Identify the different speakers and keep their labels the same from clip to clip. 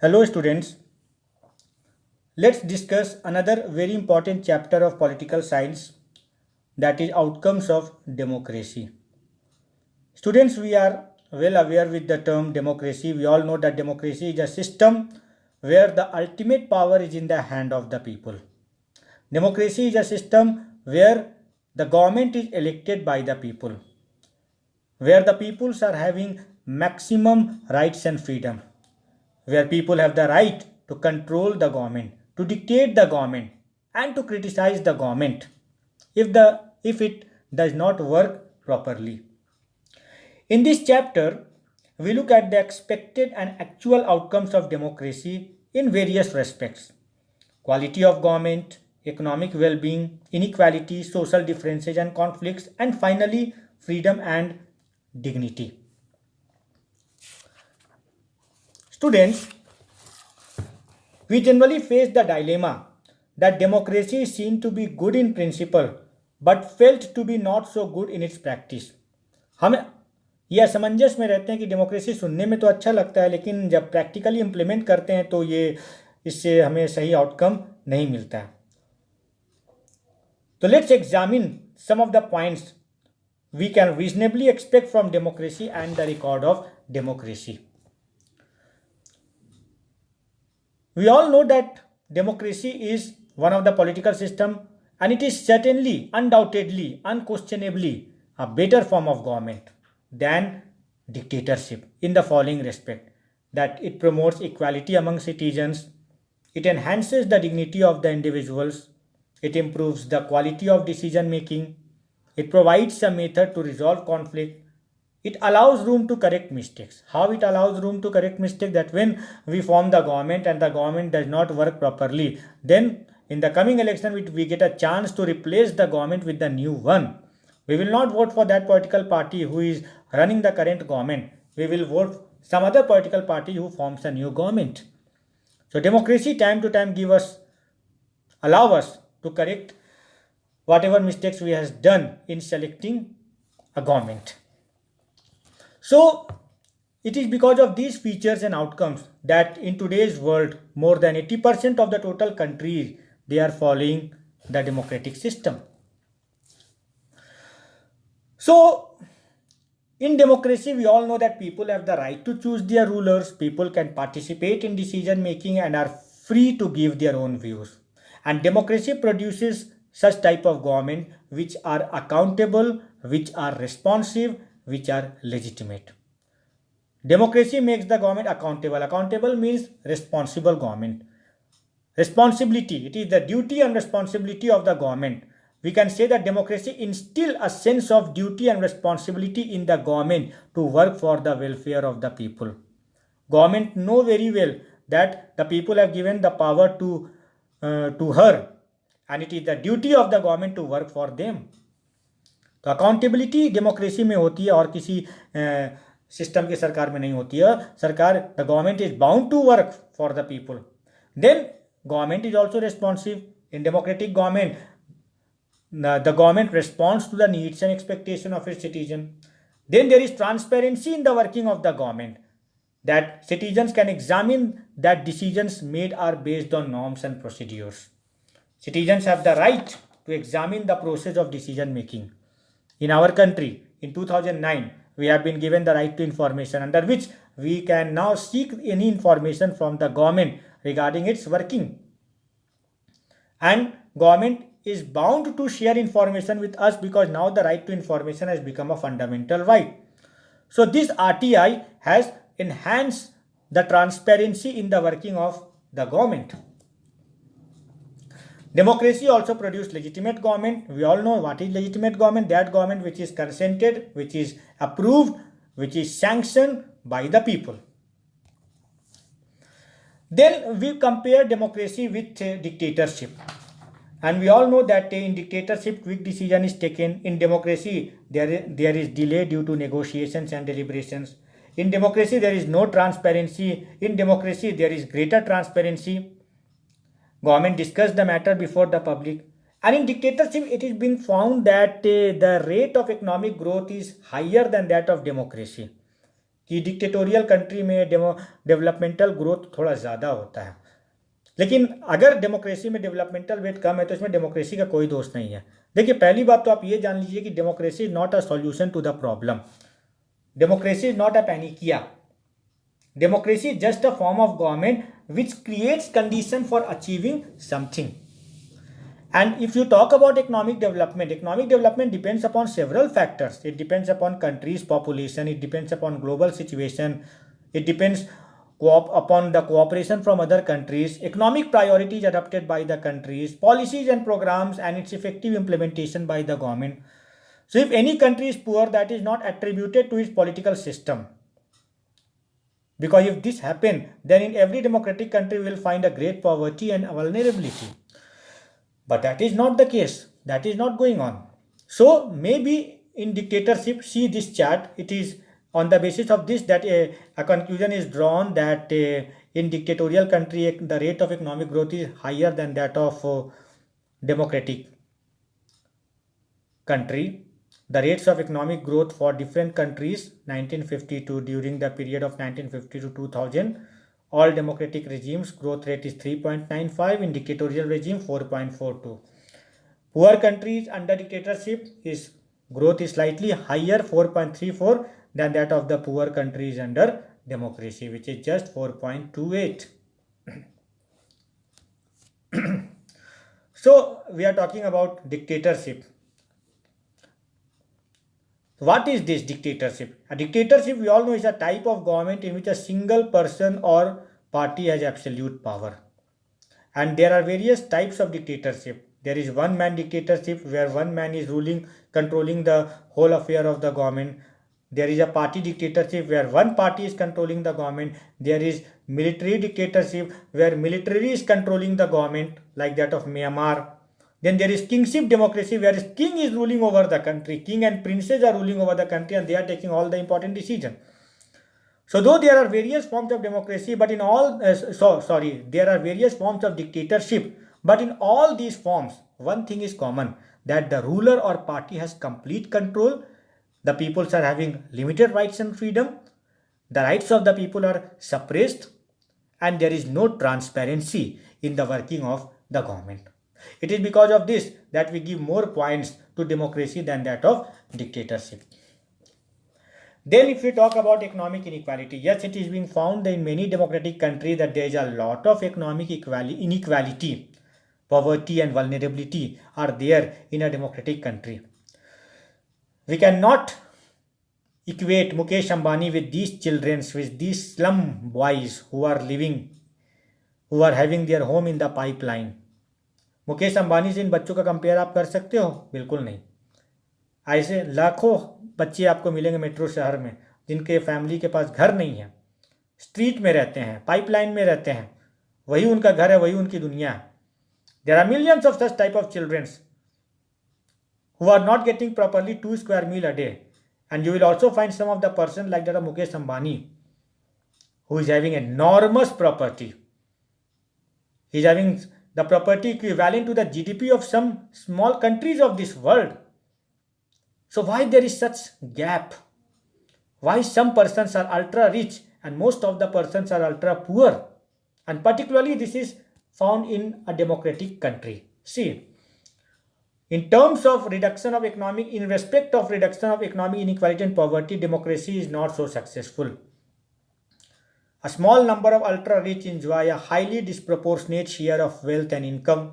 Speaker 1: Hello students, let's discuss another very important chapter of political science, that is outcomes of democracy. Students, we are well aware with the term democracy. We all know that democracy is a system where the ultimate power is in the hand of the people. Democracy is a system where the government is elected by the people, where the peoples are having maximum rights and freedom, where people have the right to control the government, to dictate the government, and to criticize the government if it does not work properly. In this chapter, we look at the expected and actual outcomes of democracy in various respects: quality of government, economic well being, inequality, social differences and conflicts, and finally, freedom and dignity. Students, we generally face the dilemma that democracy is seen to be good in principle but felt to be not so good in its practice. हम यह असमंजस में रहते हैं कि democracy सुनने में तो अच्छा लगता है, लेकिन जब प्रैक्टिकली इम्प्लीमेंट करते हैं तो ये इससे हमें सही आउटकम नहीं मिलता है. तो let's examine some of the points we can reasonably expect from democracy and the record of democracy. We all know that democracy is one of the political system, and it is certainly, undoubtedly, unquestionably a better form of government than dictatorship in the following respect: that it promotes equality among citizens, it enhances the dignity of the individuals, it improves the quality of decision making, it provides a method to resolve conflict, it allows room to correct mistakes. How it allows room to correct mistakes? That when we form the government and the government does not work properly, then in the coming election we get a chance to replace the government with the new one. We will not vote for that political party who is running the current government. We will vote some other political party who forms a new government. So democracy time to time allow us to correct whatever mistakes we has done in selecting a government. So it is because of these features and outcomes that in today's world more than 80% of the total countries, they are following the democratic system. So in democracy, we all know that people have the right to choose their rulers, people can participate in decision making and are free to give their own views. And democracy produces such type of government which are accountable, which are responsive, which are legitimate. Democracy makes the government accountable. Accountable means responsible government. Responsibility, it is the duty and responsibility of the government. We can say that democracy instills a sense of duty and responsibility in the government to work for the welfare of the people. Government know very well that the people have given the power to her, and it is the duty of the government to work for them. तो accountability democracy में होती है और किसी system की सरकार में नहीं होती है. सरकार, the government is bound to work for the people. Then government is also responsive. In democratic government the government responds to the needs and expectation of its citizen. Then there is transparency in the working of the government, that citizens can examine that decisions made are based on norms and procedures. Citizens have the right to examine the process of decision making. In our country, in 2009, we have been given the right to information, under which we can now seek any information from the government regarding its working. And government is bound to share information with us because now the right to information has become a fundamental right. So this RTI has enhanced the transparency in the working of the government. Democracy also produced legitimate government. We all know what is legitimate government: that government which is consented, which is approved, which is sanctioned by the people. Then we compare democracy with dictatorship. And we all know that in dictatorship, quick decision is taken. In democracy, there is delay due to negotiations and deliberations. In democracy, there is no transparency. In democracy, there is greater transparency. Government discuss the matter before the public. And in dictatorship, it is being found that the rate of economic growth is higher than that of democracy. कि dictatorial country में developmental growth थोड़ा ज़्यादा होता है, लेकिन अगर democracy में developmental wait कम है तो इसमें डेमोक्रेसी का कोई दोष नहीं है। देखिए, पहली बात तो आप ये जान लीजिए कि democracy is not a solution to the problem. Democracy is not a panacea. Democracy is just a form of government which creates condition for achieving something. And if you talk about economic development depends upon several factors. It depends upon country's population, it depends upon global situation, it depends upon the cooperation from other countries, economic priorities adopted by the countries, policies and programs, and its effective implementation by the government. So if any country is poor, that is not attributed to its political system. Because if this happens, then in every democratic country we will find a great poverty and vulnerability. But that is not the case. That is not going on. So maybe in dictatorship, see this chart, it is on the basis of this that a conclusion is drawn that in dictatorial country, the rate of economic growth is higher than that of democratic country. The rates of economic growth for different countries 1952 during the period of 1950 to 2000, all democratic regimes growth rate is 3.95, in dictatorial regime 4.42. Poor countries under dictatorship is growth is slightly higher 4.34 than that of the poor countries under democracy, which is just 4.28. So we are talking about dictatorship. What is this dictatorship? A dictatorship, we all know, is a type of government in which a single person or party has absolute power. And there are various types of dictatorship. There is one-man dictatorship where one man is ruling, controlling the whole affair of the government. There is a party dictatorship where one party is controlling the government. There is military dictatorship where military is controlling the government, like that of Myanmar. Then there is kingship democracy where king is ruling over the country. King and princes are ruling over the country and they are taking all the important decisions. So though there are various forms of democracy, but in all, there are various forms of dictatorship, but in all these forms, one thing is common, that the ruler or party has complete control, the peoples are having limited rights and freedom, the rights of the people are suppressed, and there is no transparency in the working of the government. It is because of this that we give more points to democracy than that of dictatorship. Then if we talk about economic inequality, yes, it is being found in many democratic countries that there is a lot of economic inequality. Poverty and vulnerability are there in a democratic country. We cannot equate Mukesh Ambani with these children, with these slum boys who are having their home in the pipeline. Mukesh Ambani से इन बच्चों का compare आप कर सकते हो? बिल्कुल नहीं। ऐसे लाखों बच्चे आपको मिलेंगे मेट्रो शहर में जिनके फैमिली के पास घर नहीं है, स्ट्रीट में रहते हैं, पाइपलाइन में रहते हैं, वही उनका घर है, वही उनकी दुनिया है. There are millions of such type of children who are not getting properly 2 square meal a day. And you will also find some of the person like that of Mukesh Ambani, who is having enormous property. He is having the property equivalent to the GDP of some small countries of this world. So why there is such gap? Why some persons are ultra rich and most of the persons are ultra poor? And particularly this is found in a democratic country. See, in terms of reduction of in respect of reduction of economic inequality and poverty, democracy is not so successful. A small number of ultra-rich enjoy a highly disproportionate share of wealth and income.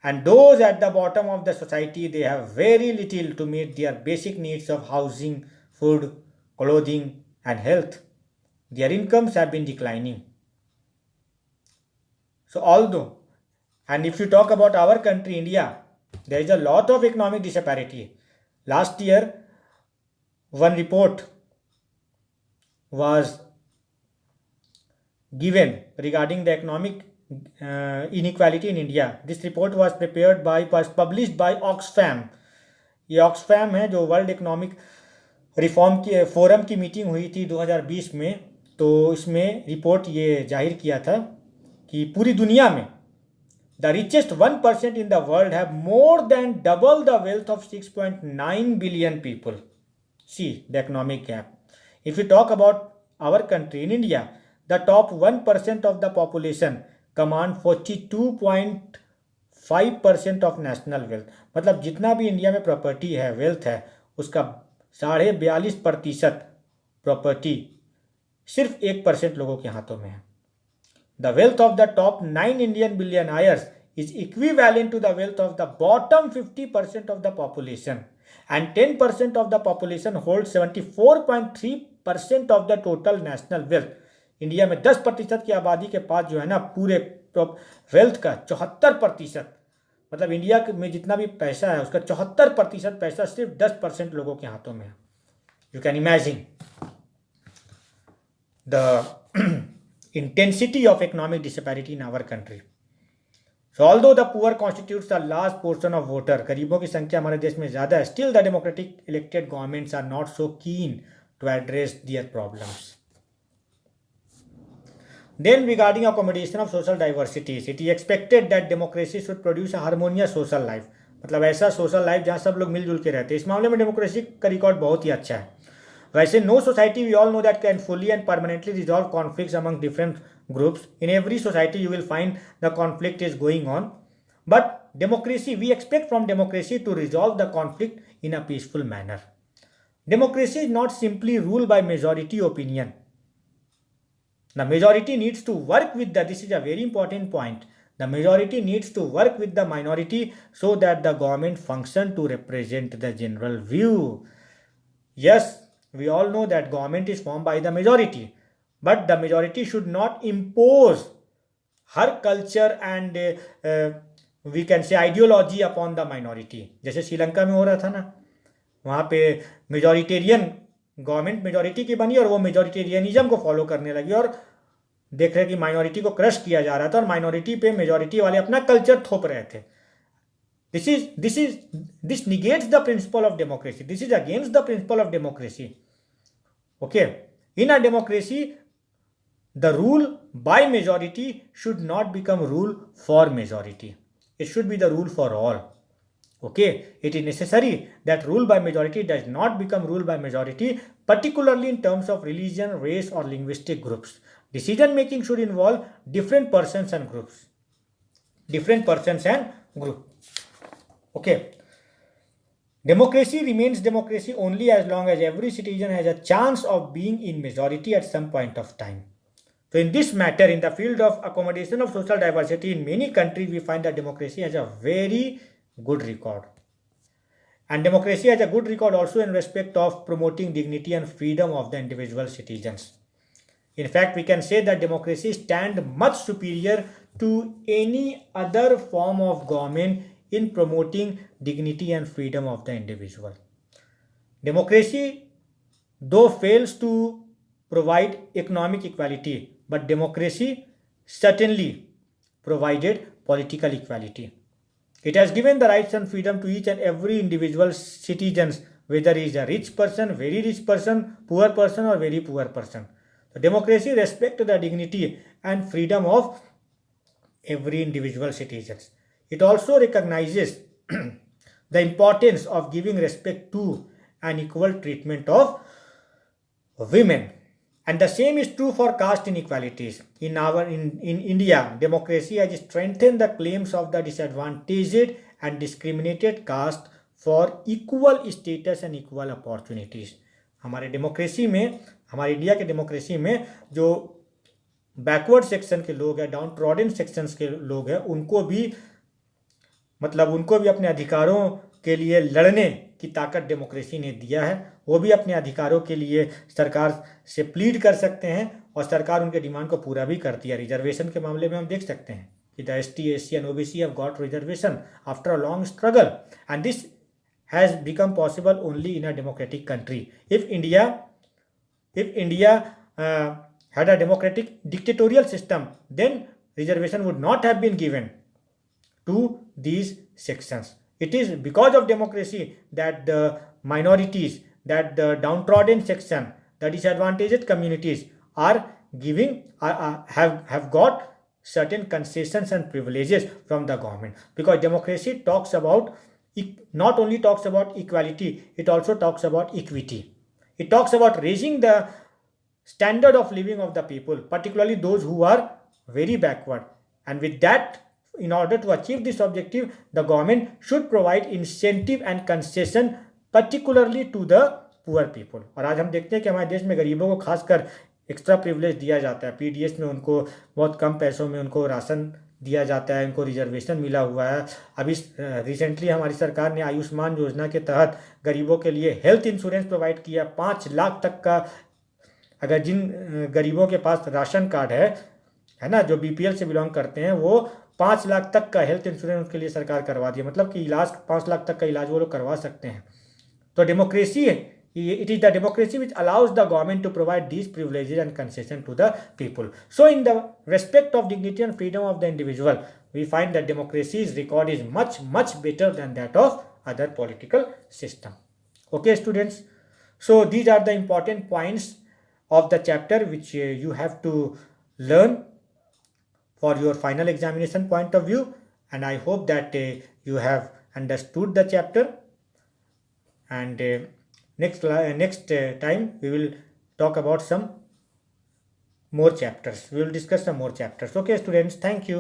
Speaker 1: And those at the bottom of the society, they have very little to meet their basic needs of housing, food, clothing, and health. Their incomes have been declining. So although, and if you talk about our country, India, there is a lot of economic disparity. Last year, one report was given regarding the economic inequality in India. This report was published by Oxfam. ये Oxfam है जो world economic reform की forum की meeting हुई थी 2020 में. तो इसमें रिपोर्ट ये जाहिर किया था कि पूरी दुनिया में the richest 1% in the world have more than double the wealth of 6.9 billion people. See the economic gap. If we talk about our country in India, the top 1% of the population command 42.5% of national wealth. मतलब जितना भी India में property है, wealth है, उसका 42.5% property सिर्फ 1% लोगों के हाथों में है. The wealth of the top 9 Indian billionaires is equivalent to the wealth of the bottom 50% of the population, and 10% of the population holds 74.3% of the total national wealth. India में 10% की आबादी के पास जो है ना पूरे वेल्थ का 74%, मतलब इंडिया में जितना भी पैसा है उसका 74% पैसा सिर्फ 10% लोगों के हाथों में है. You can imagine the intensity of economic disparity in our country. So although the poor constitutes a large portion of voter, गरीबों की संख्या हमारे देश में ज़्यादा है, still the democratic elected governments are not so keen to address their problems. Then regarding accommodation of social diversities, it is expected that democracy should produce a harmonious social life. मतलब ऐसा सोशल लाइफ जहाँ सब लोग मिलजुल के रहते हैं. इस मामले में डेमोक्रेसी का रिकॉर्ड बहुत ही अच्छा है. वैसे no society we all know that can fully and permanently resolve conflicts among different groups. In every society you will find the conflict is going on. But democracy, we expect from democracy to resolve the conflict in a peaceful manner. Democracy is not simply ruled by majority opinion. The majority needs to work with this is a very important point. The majority needs to work with the minority so that the government function to represent the general view. Yes, we all know that government is formed by the majority, but the majority should not impose her culture and we can say ideology upon the minority. जैसे श्रीलंका में हो रहा था ना, वहाँ पे majoritarian government majority की बनी और वो मेजॉरिटेरियनिज्म को फॉलो करने लगी और देख रहे कि माइनॉरिटी को क्रश किया जा रहा था और माइनॉरिटी पे मेजॉरिटी वाले अपना कल्चर थोप रहे थे. This negates the principle of democracy. This is against the principle of democracy. Okay. In a democracy, the rule by majority should not become rule for majority. It should be the rule for all. Okay. It is necessary that rule by majority does not become rule by majority, particularly in terms of religion, race, or linguistic groups. Decision making should involve different persons and groups. Okay. Democracy remains democracy only as long as every citizen has a chance of being in majority at some point of time. So in this matter, in the field of accommodation of social diversity, in many countries we find that democracy has a very good record. And democracy has a good record also in respect of promoting dignity and freedom of the individual citizens. In fact, we can say that democracy stands much superior to any other form of government in promoting dignity and freedom of the individual. Democracy, though, fails to provide economic equality, but democracy certainly provided political equality. It has given the rights and freedom to each and every individual citizens, whether he is a rich person, very rich person, poor person, or very poor person. So democracy respects the dignity and freedom of every individual citizens. It also recognizes the importance of giving respect to and equal treatment of women. And the same is true for caste inequalities. In India, democracy has strengthened the claims of the disadvantaged and discriminated caste for equal status and equal opportunities. हमारे democracy में, हमारे India के democracy में जो backward section के लोग हैं, down trodden sections के लोग हैं, उनको भी अपने अधिकारों के लिए लड़ने की ताकत डेमोक्रेसी ने दिया है. वो भी अपने अधिकारों के लिए सरकार से प्लीड कर सकते हैं और सरकार उनके डिमांड को पूरा भी करती है. रिजर्वेशन के मामले में हम देख सकते हैं कि the ST, SC and OBC have got reservation after a long struggle, and this has become possible only in a democratic country. If India had a democratic dictatorial system, then reservation would not have been given to these sections. It is because of democracy that the minorities, that the downtrodden section, the disadvantaged communities have got certain concessions and privileges from the government. Because democracy not only talks about equality, it also talks about equity. It talks about raising the standard of living of the people, particularly those who are very backward. And with that, in order to achieve this objective, the government should provide incentive and concession particularly to the poor people. और आज हम देखते हैं कि हमारे देश में गरीबों को खासकर एक्स्ट्रा प्रिविलेज दिया जाता है. पीडीएस में उनको बहुत कम पैसों में उनको राशन दिया जाता है, उनको रिजर्वेशन मिला हुआ है. अभी रिसेंटली हमारी सरकार ने आयुष्मान योजना के तहत गरीबों के लिए हेल्थ इंश्योरेंस प्रोवाइड किया. 5 लाख तक का, अगर जिन गरीबों के पास राशन कार्ड है ना, जो बीपीएल से बिलोंग करते हैं, वो 5 लाख तक का हेल्थ इंश्योरेंस उनके लिए सरकार करवा दी. मतलब कि इलाज 5 लाख तक का इलाज वो लोग करवा सकते हैं. तो डेमोक्रेसी है, it is the democracy which allows the government to provide these privileges and concession to the people. So in the respect of dignity and freedom of the individual, we find that democracy's record is much better than that of other political system. Okay students, so these are the important points of the chapter which you have to learn for your final examination point of view, and I hope that you have understood the chapter. And next time we will talk about some more chapters. We will discuss some more chapters. Okay students, thank you.